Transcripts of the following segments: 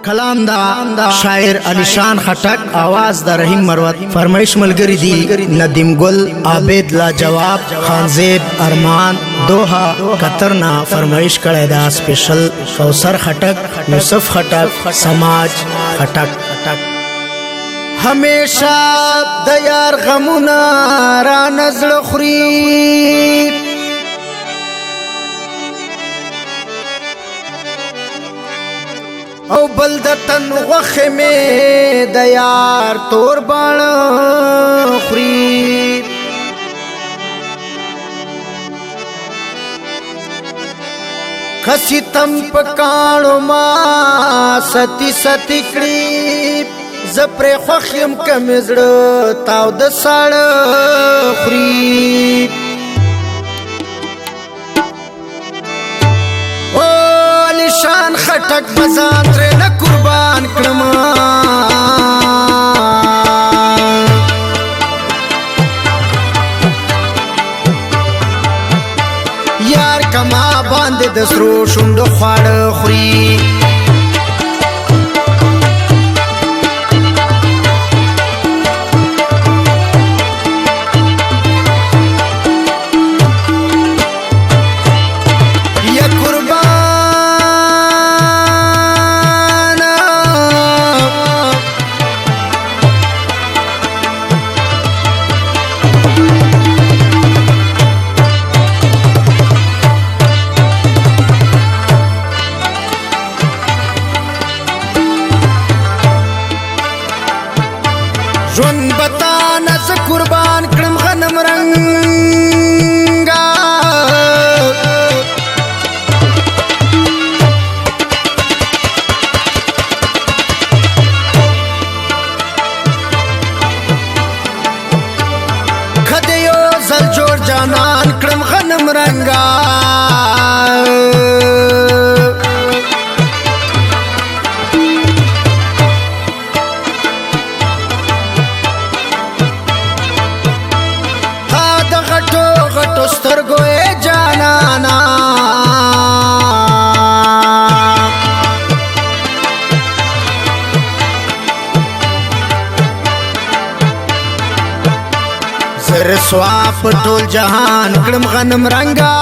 کلام دا شاعر علیشان خټک، आवाज دا رحیم مروت، فرمایش ملګری دی ندیم گل، عابد لا جواب، خانزیب ارمان دوحا قطر نا فرمایش کړی دا سپیشل کوثر خټک، یوسف خټک، سماج خټک. همیشه د یار غمونه را نزل خوري، او بل د تن غوښې مې د یار تور باڼه خوري. کسی تم پکاڼو ما ستی ستی کړي، زه پرې خوښ یم که مې زړه تاو د ساړه خوري. شان خټک بزان ترې نه قربان کړم، یار کما باندې د سرو شونډو خواړه خوري. ژوند بتانه زه قربان کړم غنم رنګا، کده یو ځل جوړ جانان کړم غنم رنګا. غټو سترګو ای جانانا، زر سوا په ټول جهان کړم غنم رنګا.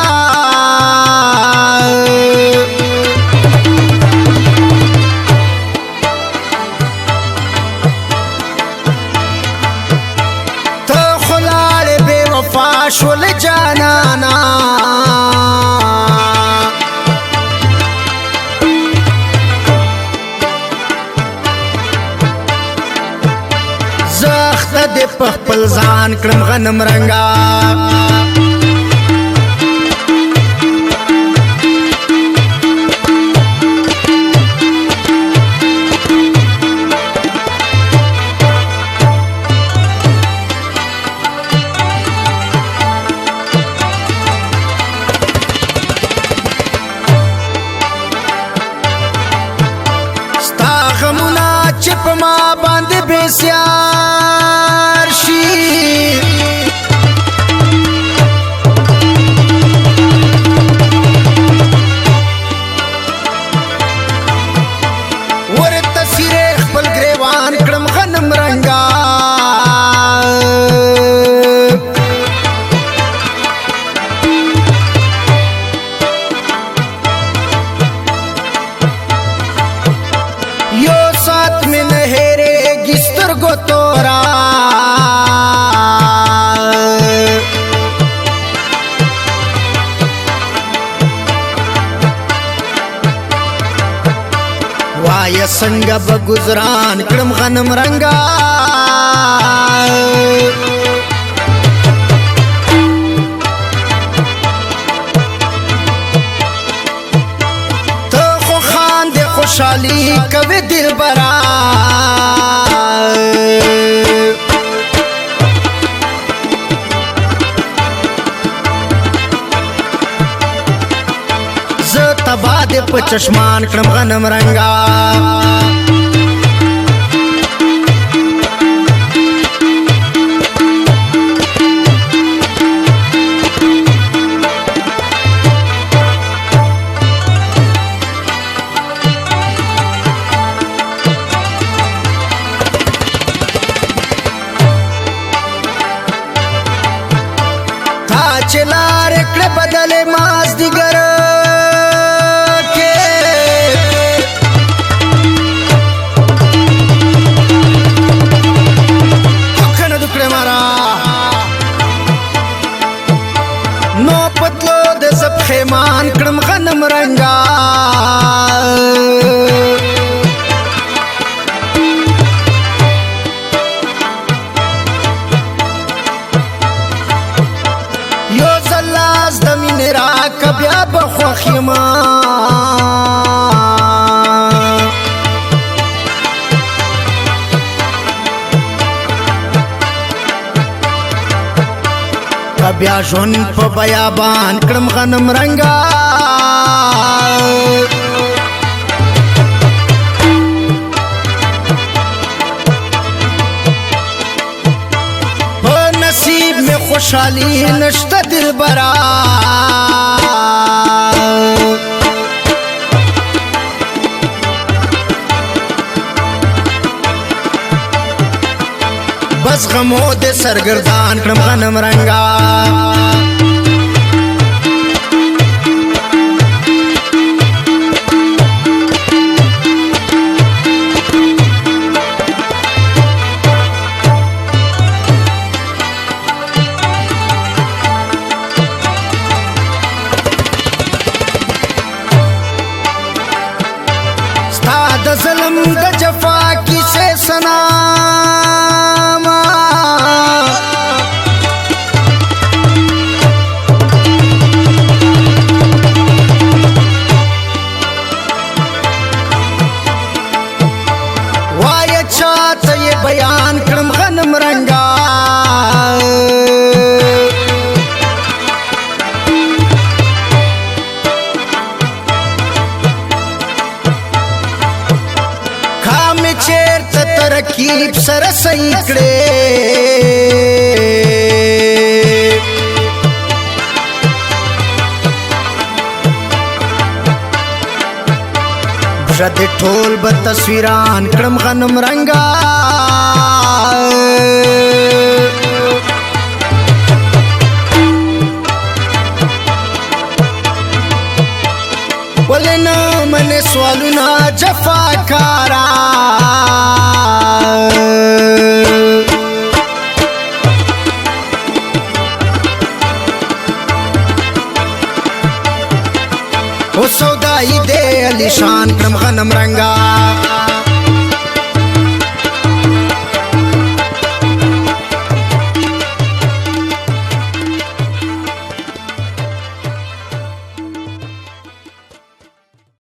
شول جانانا زخت دې په خپل ځان کړم غنم رنګا. چې په ما باندې بسیار شي، ورته سیرې خپل ګریوان کړم غنم رنګا. یو سات میں نہ ہیرے سترګو تورا، وای څنګه به گزاران کړم غنم رنګا. ته خو خاندې خوشحالي کوي دلبرا، زه تبا دې په چشمان کړم غنم رنګا. چلار کړه بدل ماز دیګر کې کنه دکړه مارا نو پتلو د زب خیمان کړم غنم رنگا بیا بخوخی ما بیا ژوند په بیابان کړم غنم رنگا په نصیب میں خوشحالی نشته دلبرا بس غمو دے سرگردان کړم غنم رنگا ستا د ظلم د جفا کیسه سنا بیان کړم غنم رنگا کام چیرته ترکیب سره صحیح کړې شد ټول به تصویران کړم غنم رنگا ولنا من سوالنا جفا